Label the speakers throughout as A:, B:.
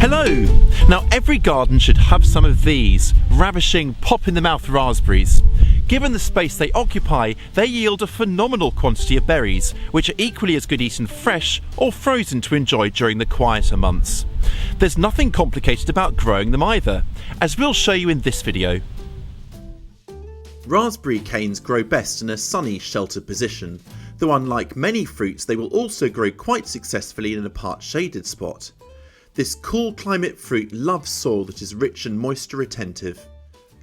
A: Hello! Now every garden should have some of these ravishing pop-in-the-mouth raspberries. Given the space they occupy, they yield a phenomenal quantity of berries, which are equally as good eaten fresh or frozen to enjoy during the quieter months. There's nothing complicated about growing them either, as we'll show you in this video. Raspberry canes grow best in a sunny, sheltered position, though unlike many fruits they will also grow quite successfully in a part shaded spot. This cool climate fruit loves soil that is rich and moisture retentive.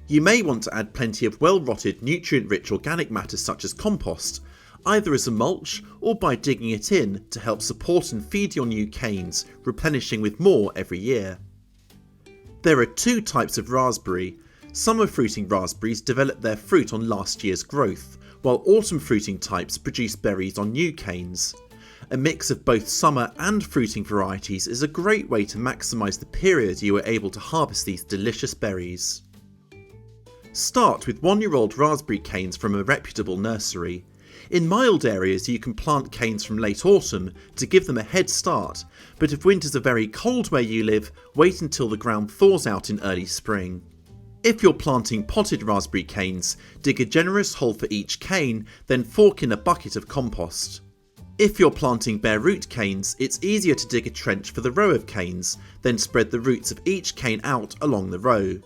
A: You may want to add plenty of well-rotted, nutrient-rich organic matter such as compost, either as a mulch or by digging it in to help support and feed your new canes, replenishing with more every year. There are two types of raspberry. Summer fruiting raspberries develop their fruit on last year's growth, while autumn fruiting types produce berries on new canes. A mix of both summer and fruiting varieties is a great way to maximise the period you are able to harvest these delicious berries. Start with 1-year-old raspberry canes from a reputable nursery. In mild areas you can plant canes from late autumn to give them a head start, but if winters are very cold where you live, wait until the ground thaws out in early spring. If you're planting potted raspberry canes, dig a generous hole for each cane, then fork in a bucket of compost. If you're planting bare root canes, it's easier to dig a trench for the row of canes, then spread the roots of each cane out along the row.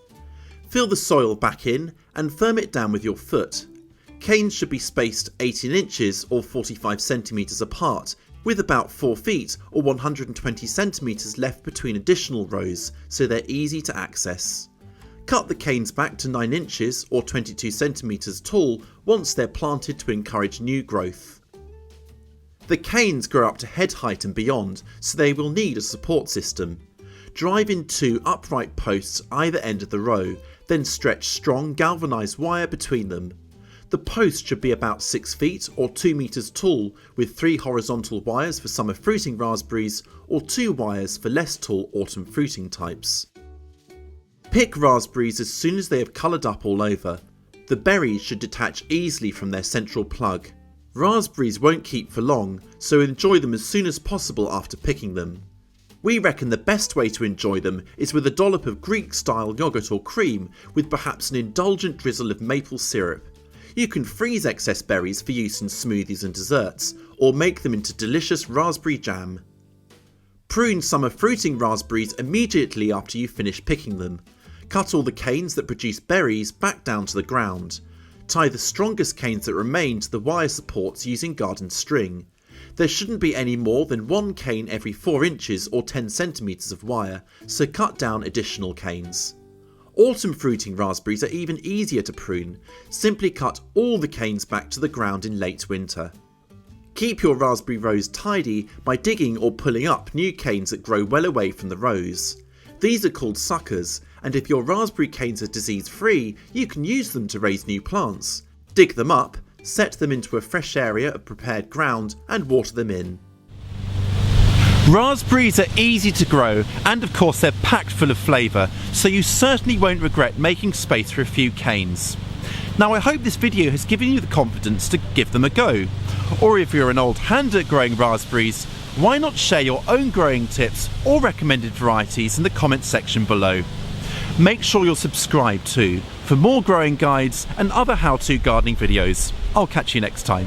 A: Fill the soil back in and firm it down with your foot. Canes should be spaced 18 inches or 45 centimetres apart, with about 4 feet or 120 centimetres left between additional rows, so they're easy to access. Cut the canes back to 9 inches or 22 centimetres tall once they're planted to encourage new growth. The canes grow up to head height and beyond, so they will need a support system. Drive in 2 upright posts either end of the row, then stretch strong galvanised wire between them. The post should be about 6 feet or 2 metres tall, with 3 horizontal wires for summer fruiting raspberries or 2 wires for less tall autumn fruiting types. Pick raspberries as soon as they have coloured up all over. The berries should detach easily from their central plug. Raspberries won't keep for long, so enjoy them as soon as possible after picking them. We reckon the best way to enjoy them is with a dollop of Greek-style yoghurt or cream, with perhaps an indulgent drizzle of maple syrup. You can freeze excess berries for use in smoothies and desserts, or make them into delicious raspberry jam. Prune summer fruiting raspberries immediately after you finish picking them. Cut all the canes that produce berries back down to the ground. Tie the strongest canes that remain to the wire supports using garden string. There shouldn't be any more than 1 cane every 4 inches or 10 centimetres of wire, so cut down additional canes. Autumn fruiting raspberries are even easier to prune. Simply cut all the canes back to the ground in late winter. Keep your raspberry rows tidy by digging or pulling up new canes that grow well away from the rows. These are called suckers, and if your raspberry canes are disease-free, you can use them to raise new plants. Dig them up, set them into a fresh area of prepared ground and water them in. Raspberries are easy to grow and of course they're packed full of flavour, so you certainly won't regret making space for a few canes. Now I hope this video has given you the confidence to give them a go. Or if you're an old hand at growing raspberries, why not share your own growing tips or recommended varieties in the comments section below. Make sure you're subscribed too for more growing guides and other how-to gardening videos. I'll catch you next time.